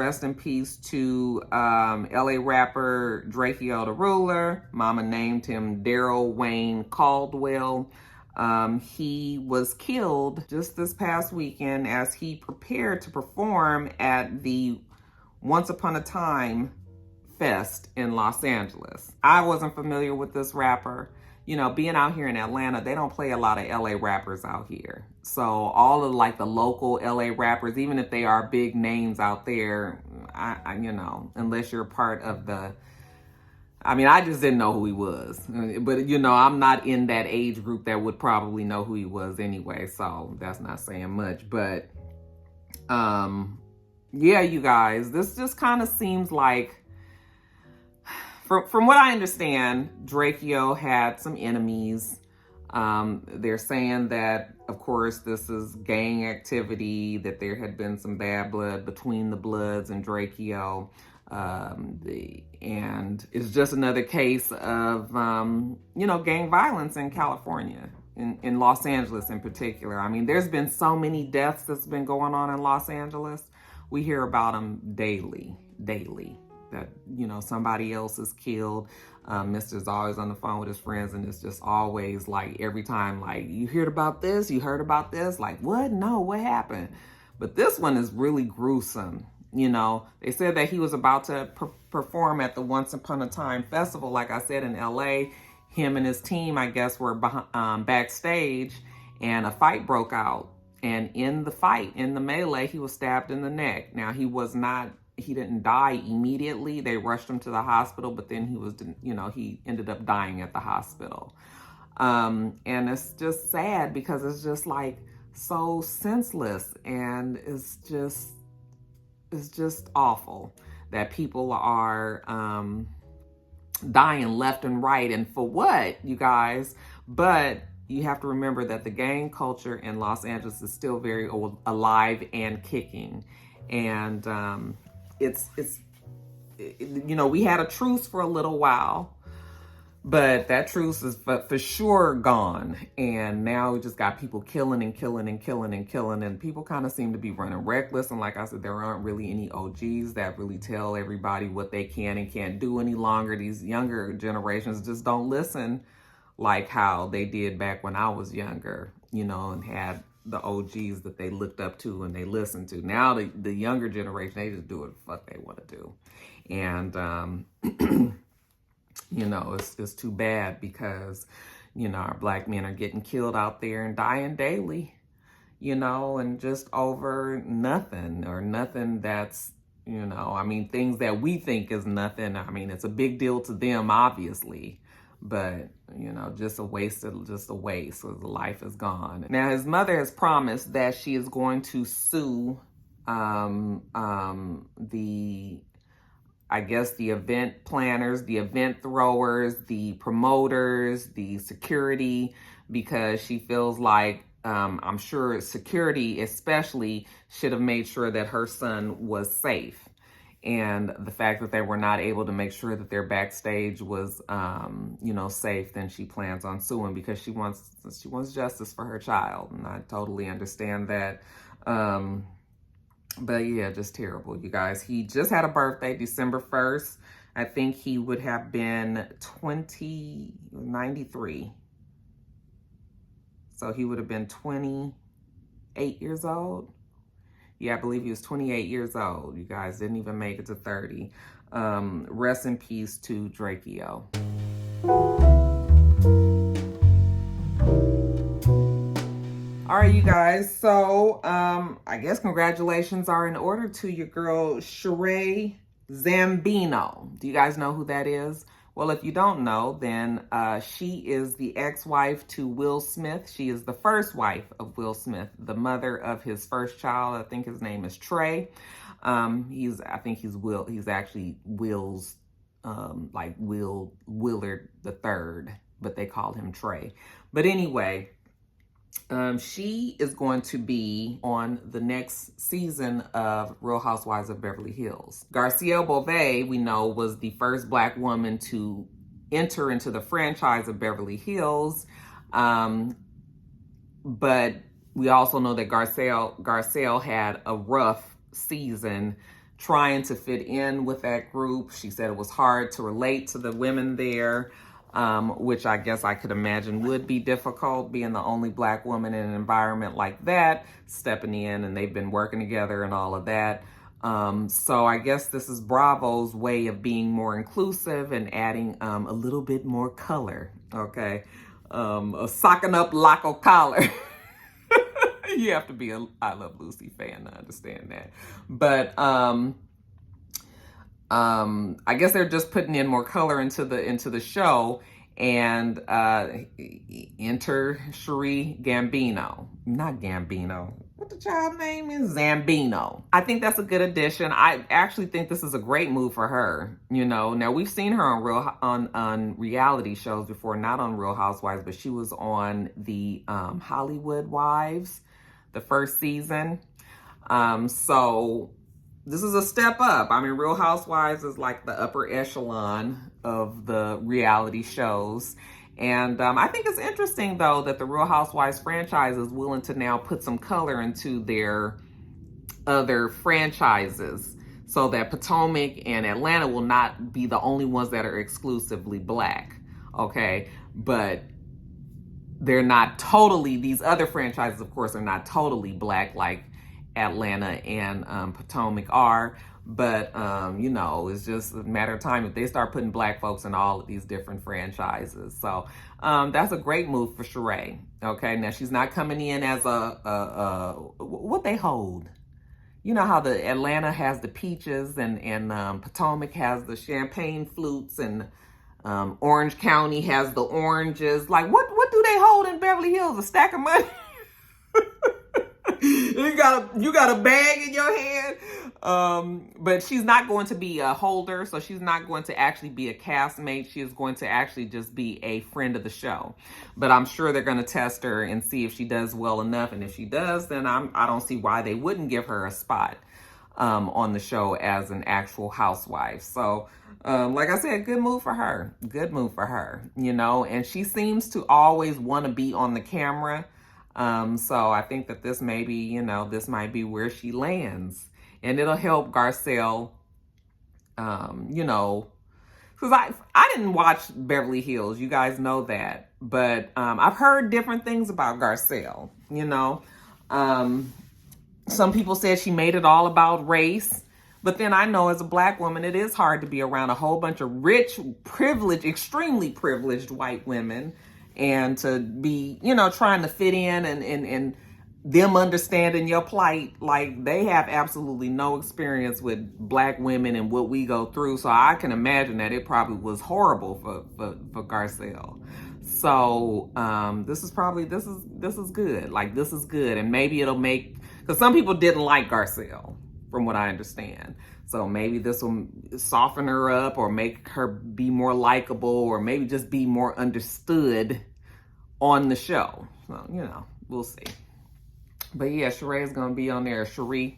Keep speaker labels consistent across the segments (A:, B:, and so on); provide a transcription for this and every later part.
A: rest in peace to LA rapper Drakeo the Ruler. Mama named him Daryl Wayne Caldwell. He was killed just this past weekend as he prepared to perform at the Once Upon a Time Fest in Los Angeles. I wasn't familiar with this rapper. You know, being out here in Atlanta, they don't play a lot of LA rappers out here. So all of like the local LA rappers, even if they are big names out there, I you know, unless you're part of the, I mean, I just didn't know who he was. But, you know, I'm not in that age group that would probably know who he was anyway. So that's not saying much. But, yeah, you guys, this just kind of seems like, from what I understand, Drakeo had some enemies. They're saying that, of course, this is gang activity, that there had been some bad blood between the Bloods and Drakeo. And it's just another case of, you know, gang violence in California, in Los Angeles in particular. I mean, there's been so many deaths that's been going on in Los Angeles. We hear about them daily. That, you know, somebody else is killed. Mister's always on the phone with his friends, and it's just always like, every time, like, you heard about this? You heard about this? Like, what? No, what happened? But this one is really gruesome. You know, they said that he was about to perform at the Once Upon a Time Festival, like I said, in LA. Him and his team, I guess, were backstage, and a fight broke out. And in the fight, in the melee, he was stabbed in the neck. Now, he didn't die immediately. They rushed him to the hospital, but then he ended up dying at the hospital. And it's just sad because it's just like so senseless, and it's just awful that people are dying left and right. And for what, you guys? But you have to remember that the gang culture in Los Angeles is still very alive and kicking. And you know, we had a truce for a little while, but that truce is for sure gone. And now we just got people killing, and people kind of seem to be running reckless. And like I said, there aren't really any OGs that really tell everybody what they can and can't do any longer. These younger generations just don't listen like how they did back when I was younger, you know, and had the OGs that they looked up to and they listened to. Now the younger generation, they just do what the fuck they want to do. And, you know, it's too bad because, you know, our black men are getting killed out there and dying daily, you know, and just over nothing, or nothing that's, you know, I mean, things that we think is nothing. I mean, it's a big deal to them, obviously. But, you know, just a waste, so the life is gone. Now, his mother has promised that she is going to sue the event planners, the event throwers, the promoters, the security, because she feels like, I'm sure security especially should have made sure that her son was safe. And the fact that they were not able to make sure that their backstage was, you know, safe, then she plans on suing because she wants justice for her child. And I totally understand that. But yeah, just terrible, you guys. He just had a birthday, December 1st. I think he would have been 93. So he would have been 28 years old. Yeah, I believe he was 28 years old. You guys, didn't even make it to 30. Rest in peace to Drakeo. All right, you guys. So, I guess congratulations are in order to your girl, Sheree Zambino. Do you guys know who that is? Well, if you don't know, then she is the ex-wife to Will Smith. She is the first wife of Will Smith, the mother of his first child. I think his name is Trey. He's actually Will's, like Willard the third, but they called him Trey. But anyway, she is going to be on the next season of Real Housewives of Beverly Hills. Garcelle Beauvais, we know, was the first Black woman to enter into the franchise of Beverly Hills. But we also know that Garcelle had a rough season trying to fit in with that group. She said it was hard to relate to the women there, which I guess I could imagine would be difficult, being the only Black woman in an environment like that, stepping in, and they've been working together and all of that. So I guess this is Bravo's way of being more inclusive and adding a little bit more color, okay? A socking up lock of collar. You have to be a I Love Lucy fan to understand that. But I guess they're just putting in more color into the show, and enter Sheree Gambino. Not Gambino. What the child name is? Zambino. I think that's a good addition. I actually think this is a great move for her. You know, now we've seen her on reality shows before, not on Real Housewives, but she was on the Hollywood Wives, the first season. So this is a step up. I mean, Real Housewives is like the upper echelon of the reality shows. And I think it's interesting, though, that the Real Housewives franchise is willing to now put some color into their other franchises, so that Potomac and Atlanta will not be the only ones that are exclusively Black, okay? But they're not totally, these other franchises, of course, are not totally Black like Atlanta and Potomac are. But, you know, it's just a matter of time if they start putting Black folks in all of these different franchises. So that's a great move for Sheree. Okay, now she's not coming in as what they hold. You know how the Atlanta has the peaches and Potomac has the champagne flutes, and Orange County has the oranges. Like, what do they hold in Beverly Hills? A stack of money? You got a bag in your hand. But she's not going to be a holder, so she's not going to actually be a castmate. She is going to actually just be a friend of the show. But I'm sure they're going to test her and see if she does well enough. And if she does, then I don't see why they wouldn't give her a spot on the show as an actual housewife. So like I said, good move for her. Good move for her, you know. And she seems to always want to be on the camera. So I think that this may be, you know, this might be where she lands. And it'll help Garcelle, you know, because I didn't watch Beverly Hills. You guys know that. But I've heard different things about Garcelle, you know. Some people said she made it all about race. But then I know as a Black woman, it is hard to be around a whole bunch of rich, privileged, extremely privileged white women, and to be, you know, trying to fit in and them understanding your plight. Like, they have absolutely no experience with Black women and what we go through. So I can imagine that it probably was horrible for Garcelle. So this is good. Like, this is good. And maybe it'll make, because some people didn't like Garcelle, from what I understand. So maybe this will soften her up or make her be more likable, or maybe just be more understood on the show. So, you know, we'll see. But yeah, Sheree is going to be on there. Sheree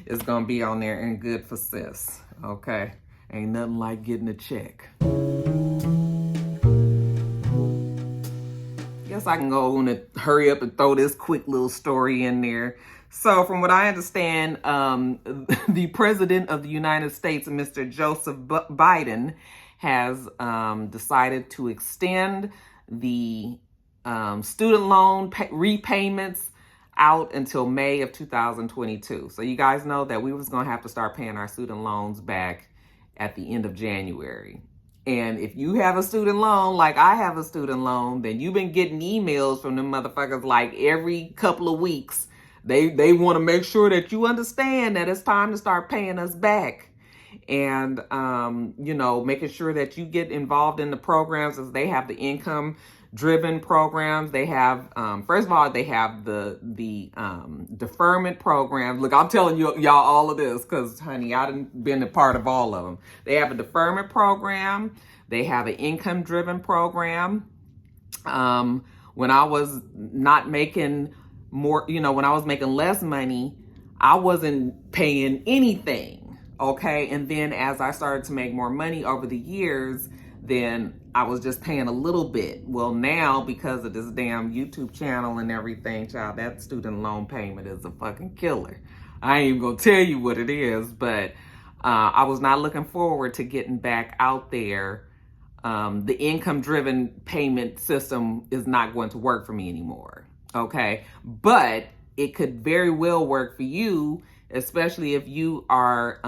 A: is going to be on there, and good for sis. Okay? Ain't nothing like getting a check. Guess I can go and hurry up and throw this quick little story in there. So from what I understand, the President of the United States, Mr. Joseph Biden, has decided to extend the student loan repayments out until May of 2022. So you guys know that we was going to have to start paying our student loans back at the end of January. And if you have a student loan, like I have a student loan, then you've been getting emails from them motherfuckers like every couple of weeks. They want to make sure that you understand that it's time to start paying us back. And, you know, making sure that you get involved in the programs, as they have the income-driven programs. They have, first of all, they have the deferment programs. Look, I'm telling y'all all of this because, honey, I done been a part of all of them. They have a deferment program. They have an income-driven program. When I was not making more, you know, when I was making less money, I wasn't paying anything, okay? And then as I started to make more money over the years, then I was just paying a little bit. Well, now, because of this damn YouTube channel and everything, child, that student loan payment is a fucking killer. I ain't even gonna tell you what it is, but I was not looking forward to getting back out there. The income-driven payment system is not going to work for me anymore, okay? But it could very well work for you, especially if you are,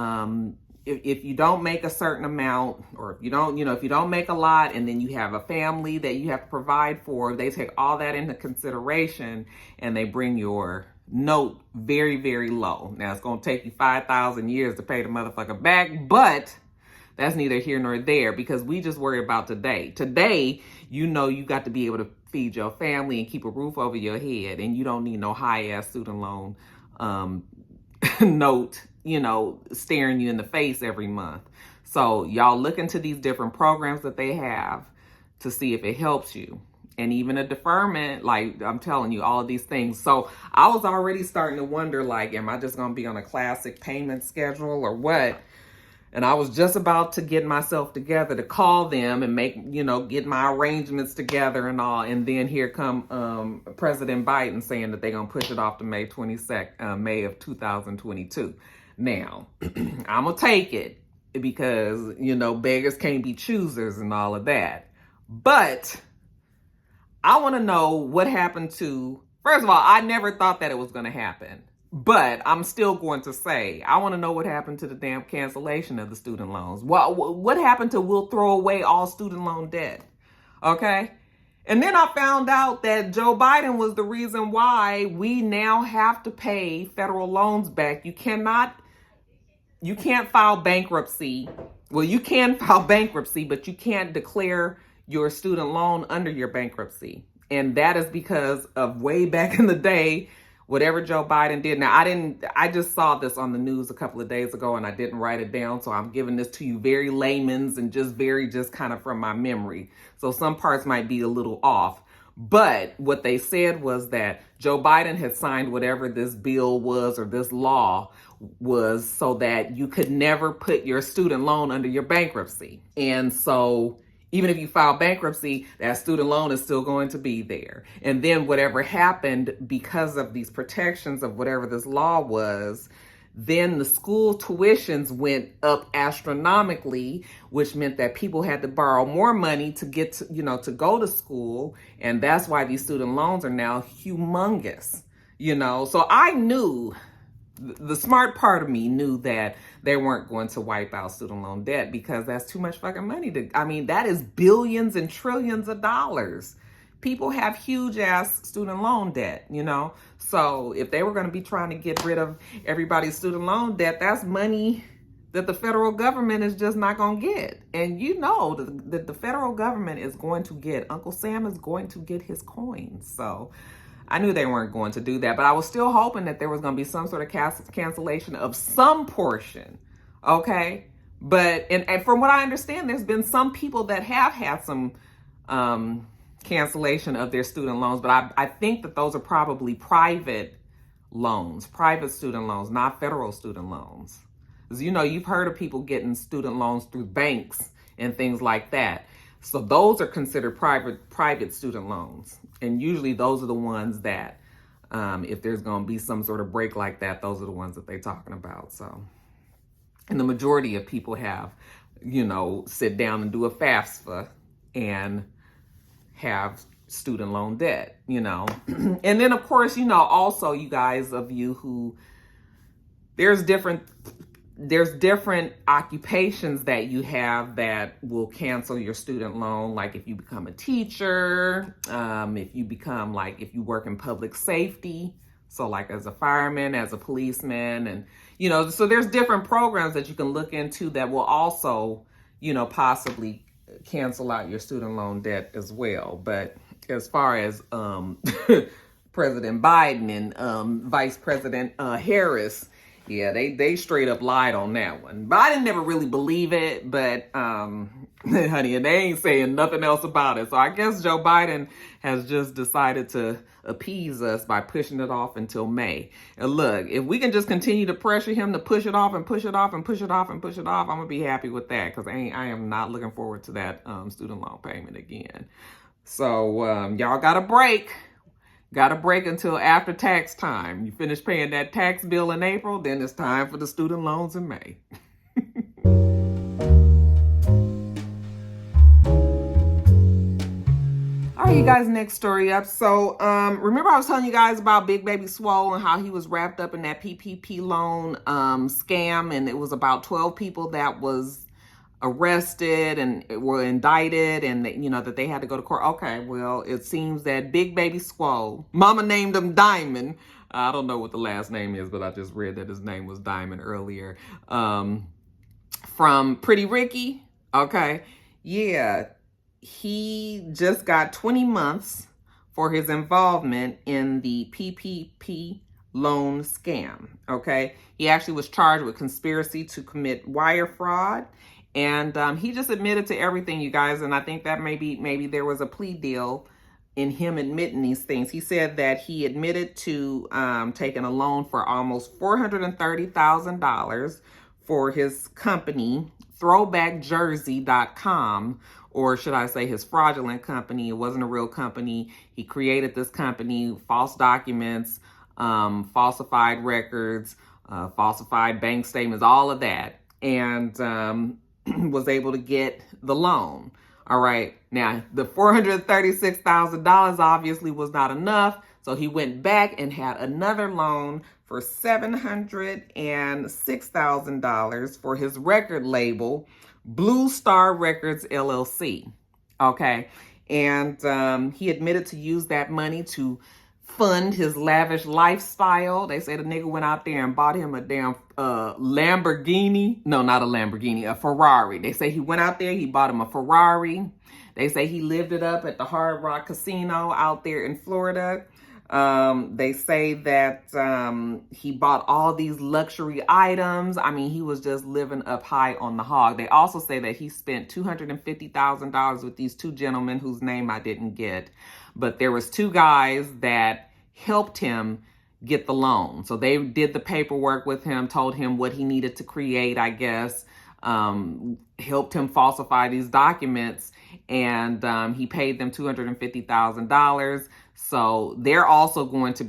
A: if you don't make a certain amount, or if you don't, if you don't make a lot and then you have a family that you have to provide for, they take all that into consideration and they bring your note very, very low. Now, it's going to take you 5,000 years to pay the motherfucker back, but that's neither here nor there, because we just worry about today. Today, you got to be able to feed your family and keep a roof over your head, and you don't need no high-ass student loan note, staring you in the face every month. So y'all look into these different programs that they have to see if it helps you. And even a deferment, like I'm telling you, all of these things. So I was already starting to wonder, like, am I just going to be on a classic payment schedule or what? And I was just about to get myself together to call them and make, get my arrangements together and all. And then here come President Biden saying that they're going to push it off to May 22nd, May of 2022. Now, I'm going to take it because, beggars can't be choosers and all of that. But I want to know what happened to, first of all, I never thought that it was going to happen. But I'm still going to say, I want to know what happened to the damn cancellation of the student loans. What happened to we'll throw away all student loan debt? Okay? And then I found out that Joe Biden was the reason why we now have to pay federal loans back. You can't file bankruptcy. Well, you can file bankruptcy, but you can't declare your student loan under your bankruptcy. And that is because of way back in the day, whatever Joe Biden did. Now, I just saw this on the news a couple of days ago and I didn't write it down. So I'm giving this to you very layman's and just kind of from my memory. So some parts might be a little off. But what they said was that Joe Biden had signed whatever this bill was or this law was so that you could never put your student loan under your bankruptcy. And so even if you file bankruptcy, that student loan is still going to be there. And then whatever happened because of these protections of whatever this law was, then the school tuitions went up astronomically, which meant that people had to borrow more money to get to, to go to school. And that's why these student loans are now humongous, So I knew, the smart part of me knew that they weren't going to wipe out student loan debt because that's too much fucking money that is billions and trillions of dollars. People have huge ass student loan debt, So if they were going to be trying to get rid of everybody's student loan debt, that's money that the federal government is just not going to get. And that the federal government is going to get, Uncle Sam is going to get his coins. So I knew they weren't going to do that, but I was still hoping that there was going to be some sort of cancellation of some portion, okay? But, and from what I understand, there's been some people that have had some cancellation of their student loans, but I think that those are probably private loans, private student loans, not federal student loans. Because, you've heard of people getting student loans through banks and things like that. So those are considered private student loans. And usually those are the ones that, if there's going to be some sort of break like that, those are the ones that they're talking about. So, and the majority of people have, sit down and do a FAFSA and have student loan debt, And then, of course, also you guys of you who, there's different occupations that you have that will cancel your student loan. Like if you become a teacher, if you work in public safety. So like as a fireman, as a policeman, and, so there's different programs that you can look into that will also, possibly cancel out your student loan debt as well. But as far as, President Biden and, Vice President, Harris, yeah, they straight up lied on that one. But I didn't never really believe it, but honey, and they ain't saying nothing else about it. So I guess Joe Biden has just decided to appease us by pushing it off until May. And look, if we can just continue to pressure him to push it off and push it off and push it off and push it off, I'm gonna be happy with that, because I am not looking forward to that student loan payment again. So y'all got a break. Got a break until after tax time. You finish paying that tax bill in April, then it's time for the student loans in May. Okay, you guys, next story up. So, remember I was telling you guys about BigBabySwole and how he was wrapped up in that PPP loan scam, and it was about 12 people that was arrested and were indicted, and that, you know, that they had to go to court. Okay, well, it seems that BigBabySwole, mama named him Diamond. I don't know what the last name is, but I just read that his name was Diamond earlier. From Pretty Ricky. Okay, yeah. He just got 20 months for his involvement in the PPP loan scam, okay? He actually was charged with conspiracy to commit wire fraud, and he just admitted to everything, you guys, and I think that maybe there was a plea deal in him admitting these things. He said that he admitted to taking a loan for almost $430,000 for his company, throwbackjersey.com, or should I say his fraudulent company. It wasn't a real company. He created this company, false documents, falsified records, falsified bank statements, all of that, and was able to get the loan. All right. Now, the $436,000 obviously was not enough, so he went back and had another loan for $706,000 for his record label, Blue Star Records LLC. Okay. And he admitted to use that money to fund his lavish lifestyle. They say the nigga went out there and bought him a damn Lamborghini. No, not a Lamborghini, a Ferrari. They say he went out there, he bought him a Ferrari. They say he lived it up at the Hard Rock Casino out there in Florida. They say that he bought all these luxury items. I mean, he was just living up high on the hog. They also say that he spent $250,000 with these two gentlemen whose name I didn't get. But there was two guys that helped him get the loan. So they did the paperwork with him, told him what he needed to create, I guess, helped him falsify these documents, and he paid them $250,000. So they're also going to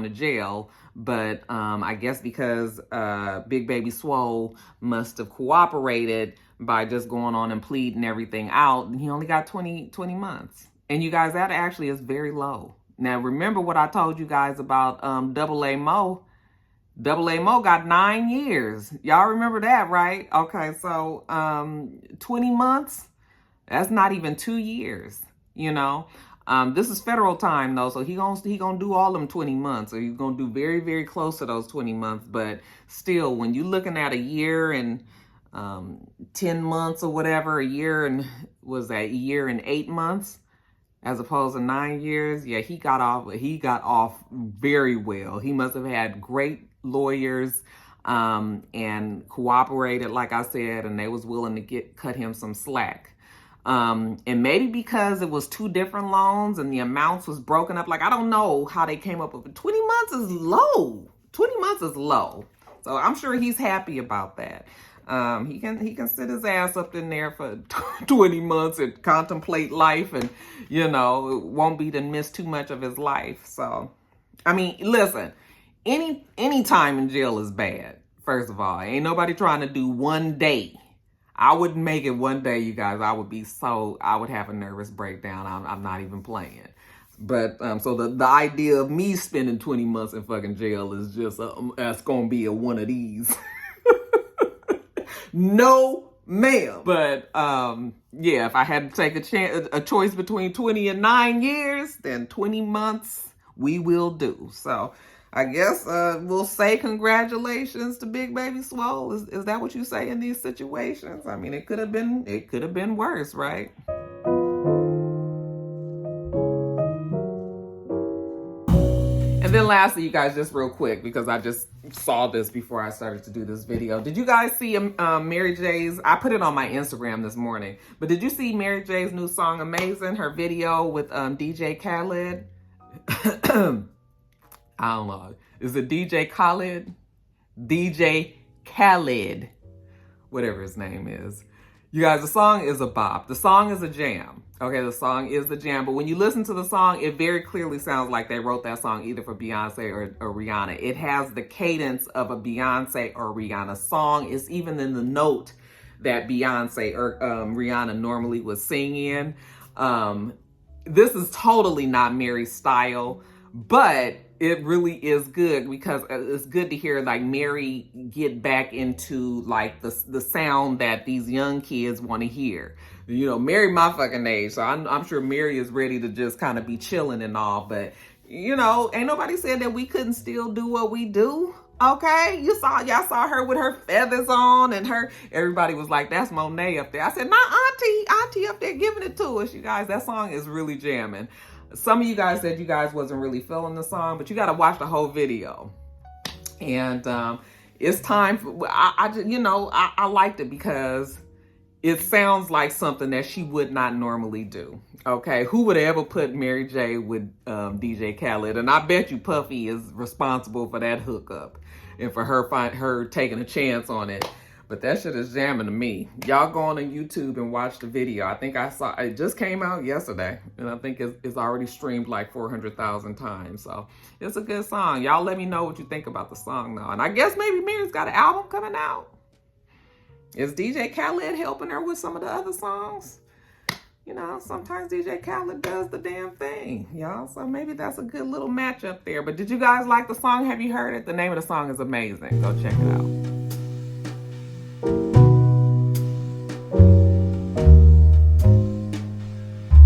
A: jail. But I guess because BigBabySwole must have cooperated by just going on and pleading everything out, he only got 20 months. And you guys, that actually is very low. Now, remember what I told you guys about AA Mo. AA Mo got 9 years. Y'all remember that, right? Okay, so 20 months, that's not even 2 years, you know. This is federal time, though, so he gonna do all them 20 months, or he's gonna do very, very close to those 20 months. But still, when you're looking at a year and 10 months or whatever, a year and 8 months, as opposed to 9 years, yeah, he got off very well. He must have had great lawyers and cooperated, like I said, and they was willing to cut him some slack. And maybe because it was two different loans and the amounts was broken up, like, I don't know how they came up with it. 20 months is low. 20 months is low. So I'm sure he's happy about that. He can sit his ass up in there for 20 months and contemplate life, and, you know, it won't be to miss too much of his life. So, I mean, listen, any time in jail is bad. First of all, ain't nobody trying to do one day. I wouldn't make it one day, you guys. I would have a nervous breakdown. I'm not even playing. But so the idea of me spending 20 months in fucking jail is just that's gonna be one of these. No, ma'am. But yeah, if I had to take a choice between 20 and 9 years, then 20 months we will do. So I guess we'll say congratulations to BigBabySwole. Is that what you say in these situations? I mean, it could have been worse, right? And then lastly, you guys, just real quick, because I just saw this before I started to do this video. Did you guys see Mary J's? I put it on my Instagram this morning. But did you see Mary J's new song, Amazing? Her video with DJ Khaled? I don't know. Is it DJ Khaled? DJ Khaled. Whatever his name is. You guys, the song is a bop. The song is a jam. Okay, the song is the jam. But when you listen to the song, it very clearly sounds like they wrote that song either for Beyonce or Rihanna. It has the cadence of a Beyonce or Rihanna song. It's even in the note that Beyonce or Rihanna normally would sing in. this is totally not Mary's style, but it really is good because it's good to hear like Mary get back into like the sound that these young kids want to hear. You know, Mary my fucking age, so I'm sure Mary is ready to just kind of be chilling and all, but you know, ain't nobody said that we couldn't still do what we do. Okay, y'all saw her with her feathers on, and everybody was like, that's Monet up there. I said, nah, auntie up there giving it to us. You guys, that song is really jamming. Some of you guys said you guys wasn't really feeling the song, but you got to watch the whole video. And it's time for, I liked it because it sounds like something that she would not normally do. Okay, who would ever put Mary J with DJ Khaled? And I bet you Puffy is responsible for that hookup and for her taking a chance on it. But that shit is jamming to me. Y'all go on YouTube and watch the video. I think I saw, it just came out yesterday. And I think it's already streamed like 400,000 times. So it's a good song. Y'all let me know what you think about the song though. And I guess maybe Mary's got an album coming out. Is DJ Khaled helping her with some of the other songs? You know, sometimes DJ Khaled does the damn thing, y'all. So maybe that's a good little match up there. But did you guys like the song? Have you heard it? The name of the song is amazing. Go check it out.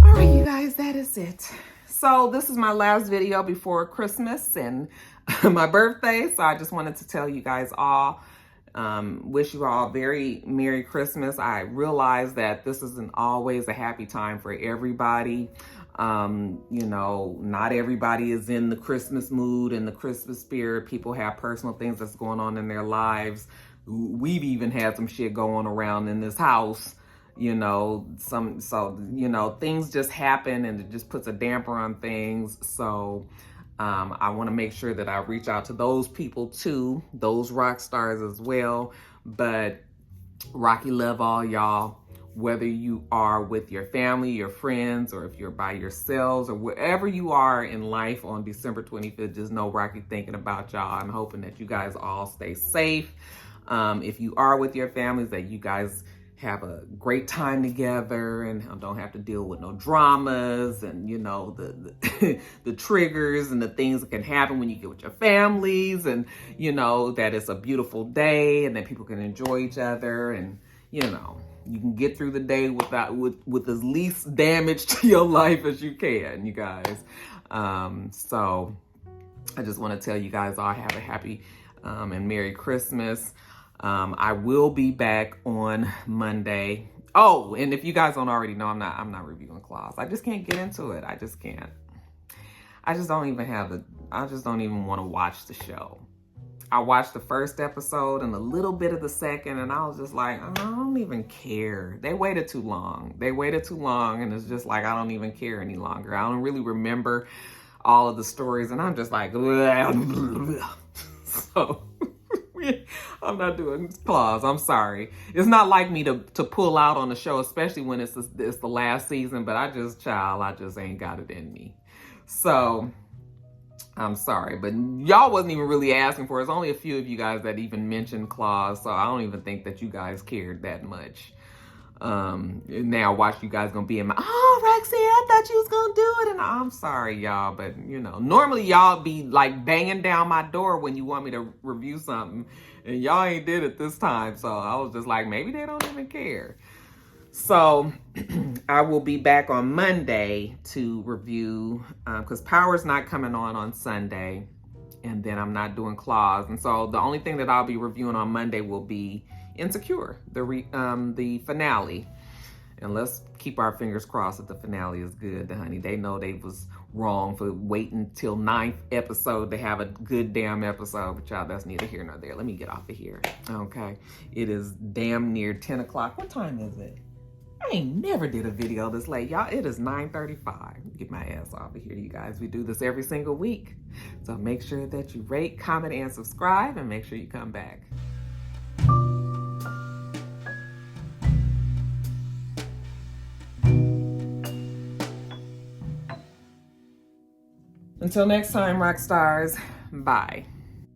A: All right, you guys, that is it. So this is my last video before Christmas and my birthday. So I just wanted to tell you guys all, wish you all a very Merry Christmas. I realize that this isn't always a happy time for everybody. You know, not everybody is in the Christmas mood and the Christmas spirit. People have personal things that's going on in their lives. We've even had some shit going around in this house, you know, things just happen and it just puts a damper on things. So I want to make sure that I reach out to those people too, those rock stars as well. But Rocky love all y'all, whether you are with your family, your friends, or if you're by yourselves or wherever you are in life on December 25th, just know Rocky thinking about y'all. I'm hoping that you guys all stay safe. If you are with your families, that you guys have a great time together and don't have to deal with no dramas and, you know, the triggers and the things that can happen when you get with your families, and, you know, that it's a beautiful day and that people can enjoy each other, and, you know, you can get through the day with as least damage to your life as you can, you guys. So I just want to tell you guys all have a happy and Merry Christmas. I will be back on Monday. Oh, and if you guys don't already know, I'm not reviewing Claws. I just can't get into it. I just can't. I just don't even want to watch the show. I watched the first episode and a little bit of the second, and I was just like, I don't even care. They waited too long. And it's just like, I don't even care any longer. I don't really remember all of the stories, and I'm just like, so I'm not doing Claws. I'm sorry. It's not like me to pull out on the show, especially when it's the last season, but I just ain't got it in me. So I'm sorry, but y'all wasn't even really asking for it. There's only a few of you guys that even mentioned Claws, so I don't even think that you guys cared that much. Now watch you guys gonna be in my, oh, Roxanne, I thought you was gonna do it, and I'm sorry, y'all, but you know, normally y'all be like banging down my door when you want me to review something, and y'all ain't did it this time, so I was just like, maybe they don't even care. So I will be back on Monday to review, because Power's not coming on Sunday, and then I'm not doing Claws, and so the only thing that I'll be reviewing on Monday will be Insecure, the finale. And let's keep our fingers crossed that the finale is good, honey. They know they was wrong for waiting till 9th episode to have a good damn episode. But y'all, that's neither here nor there. Let me get off of here. Okay. It is damn near 10 o'clock. What time is it? I ain't never did a video this late, y'all. It is 9:35. Get my ass off of here, you guys. We do this every single week. So make sure that you rate, comment, and subscribe, and make sure you come back. Until next time, rock stars, bye.